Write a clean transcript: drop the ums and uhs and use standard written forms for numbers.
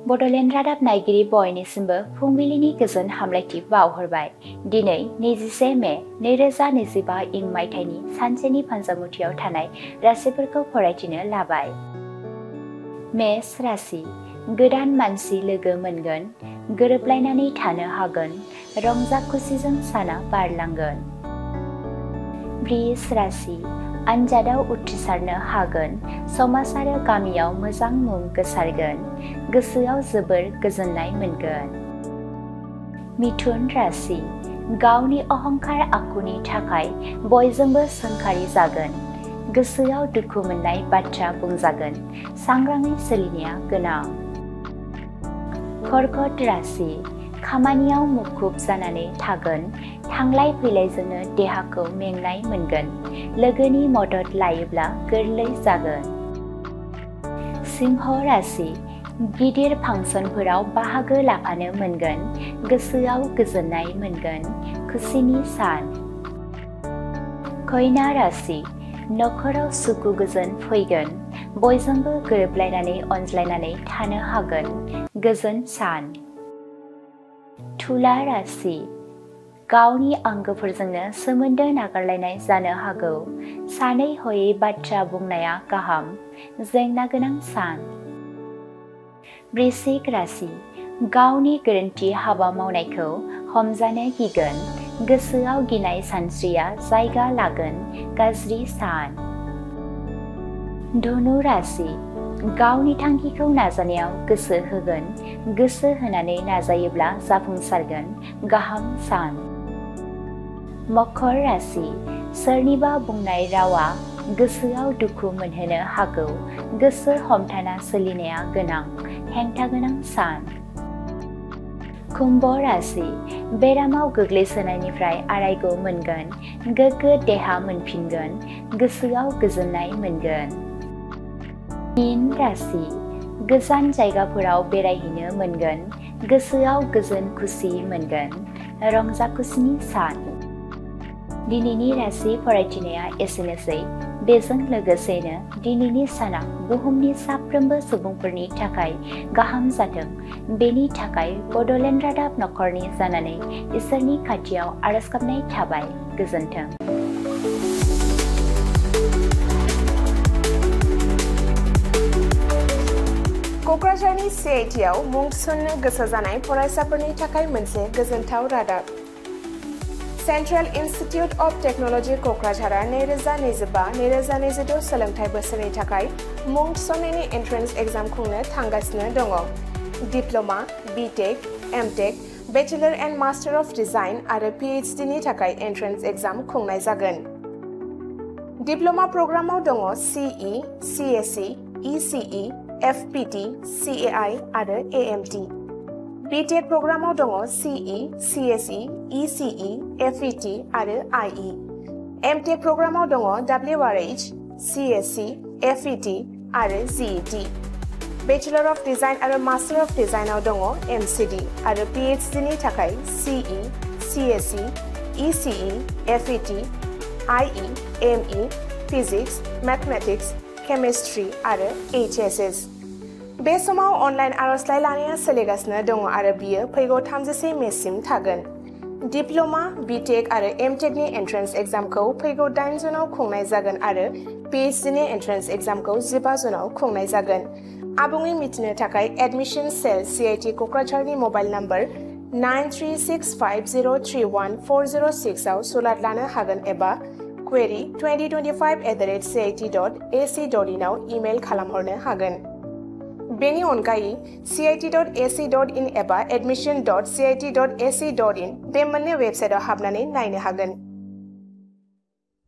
बड'लेण्ड रादाब नायगिरि बयनिसिमबो फुंबिलिनि गोजोन हामलायथि बावहरबाय। दिनै 21 मे 2025 इं मायथाइनि सानसेनि फानजामुथियाव थानाय राशिफोरखौ फरायथिनो लाबाय। मेष राशि, गोदान मानसि लोगो मोनगोन, गोरोबलायनानै थानो हागोन, रंजा खुसिजों साना बारलांगोन। वृष राशि, आनजादाव उथ्रिसारनो हागोन, समाज आरो गामियाव मोजां मुं गोसारगोन, गोसोआव जोबोर गोजोननाय मोनगोन। मिथुन राशि, गावनि अहंकार आखुनि थाखाय बयजोंबो सोंखारि जागोन, गोसोआव दुखु मोननाय बाथ्रा बुंजागोन, सांग्राङै सोलिनाया गोनां। कर्कट राशि, खामानियाव मुखुब जानानै थागोन, थांलाय फैलायजोंनो देहाखौ मेंनाय मोनगोन, लोगोनि मदद लायोब्ला गोरलै जागोन। सिंह राशि, गिदिर फांसनफोराव बाहागो लाफानो मोनगोन, गोसोआव गोजोननाय मोनगोन, खुसिनि सान। कन्या राशि, नखराव सुखु गोजोन फैगोन, बयजोंबो गोरोबलायनानै अनज्लायनानै थानो हागोन, गोजोन सान। तुला राशि, गावनि आंगोफोरजोंनो सोमोन्दो नागारलायनाय जानो हागौ, सानै हयै बाथ्रा बुंनाया गाहाम, जेंना गोनां सान। वृश्चिक राशि, गावनि गोरोन्थि हाबा मावनायखौ हमजानो गिगोन, गोसोआव गिनाय सानस्रिया जायगा लागोन, गाज्रि सान। धनु राशि, गावनि थांखिखौ नाजानायाव गोसो होगोन, गोसो होनानै नाजायोब्ला जाफुंसारगोन, गाहाम सान। मकर राशि, सोरनिबा बुंनाय रावा गोसोआव दुखु मोनहोनो हागौ, गोसो हमथाना सोलिनाया गोनां, हेंथा गोनां सान। कुम्भ राशि, बेरामाव गोग्लैसोनायनिफ्राय आरायग' मोनगोन, गोग्गो देहा मोनफिनगोन, गोसोआव गोजोननाय मोनगोन। मीन राशि, गोजान जायगाफोराव बेरायहैनो मोनगोन, गोसोआव गोजोन खुसि मोनगोन, रंजा खुसिनि सान। दिनैनि राशि फरायथिनाया एसेनोसै। बेजों लोगोसेनो दिनैनि साना बुहुमनि साफ्रोमबो सुबुंफोरनि थाखाय गाहाम जाथों, बेनि थाखाय बड'लेण्ड रादाब नखरनि जानानै इसोरनि खाथियाव आरज गाबनाय थाबाय। गोजोन्थों। क'क्राझारनि CITआव मुं थिसननो गोसो जानाय फरायसाफोरनि थाखाय मोनसे गोजोनथाव रादाब। सेन्ट्रेल इन्स्टिटिउट अफ टेक्न'लजि क'क्राझारआ 2025-2026 सोलोंथाइ बोसोरनि थाखाय मुं थिसननायनि एन्ट्रेन्स एग्जाम खुंनो थांगासिनो दङ। Diploma, BTech, MTech, bachelor and master of design आरो PhD नि थाखाय एन्ट्रेन्स एग्जाम खुंनाय जागोन। डिप्ल'मा प्रग्रामाव दङ CE, CSE, ECE, FPT, CAI आरो AMT। BTech प्रग्रामाव दङ CE, CSE, ECE, FET आरो IE। MTech प्रग्रामाव दङ WRH, CSC, FET आरो GET। बेचेलर अफ डिजाइन आरो मास्टार अफ डिजाइनआव दङ MCD आरो PhD नि थाखाय CE, CSE, ECE, FET, IE, ME, physics, mathematics, chemistry आरो HSS। बे समाव अनलाइन आर'जलाइ लानाया सोलिगासिनो दङ आरो बियो फैगौ 31 मेसिम थागोन। डिप्ल'मा, BTech आरो MTech नि एन्ट्रेन्स एग्जामखौ फैगौ 8 जुनाव खुंनाय जागोन आरो PhD नि एन्ट्रेन्स एग्जामखौ 15 जुनाव खुंनाय जागोन। आबुङै मिथिनो थाखाय एडमिशन सेल CIT क'क्राझारनि मबाइल नम्बर 9365031406 आव सुलाद लानो हागोन एबा query 2025@cit.ac.in आव इमेल खालामहरनो हागोन। बेनि अनगायै cit.ac.in एबा admission.cit.ac.in बे मोननै वेबसाइटआव हाबनानै नायनो हागोन।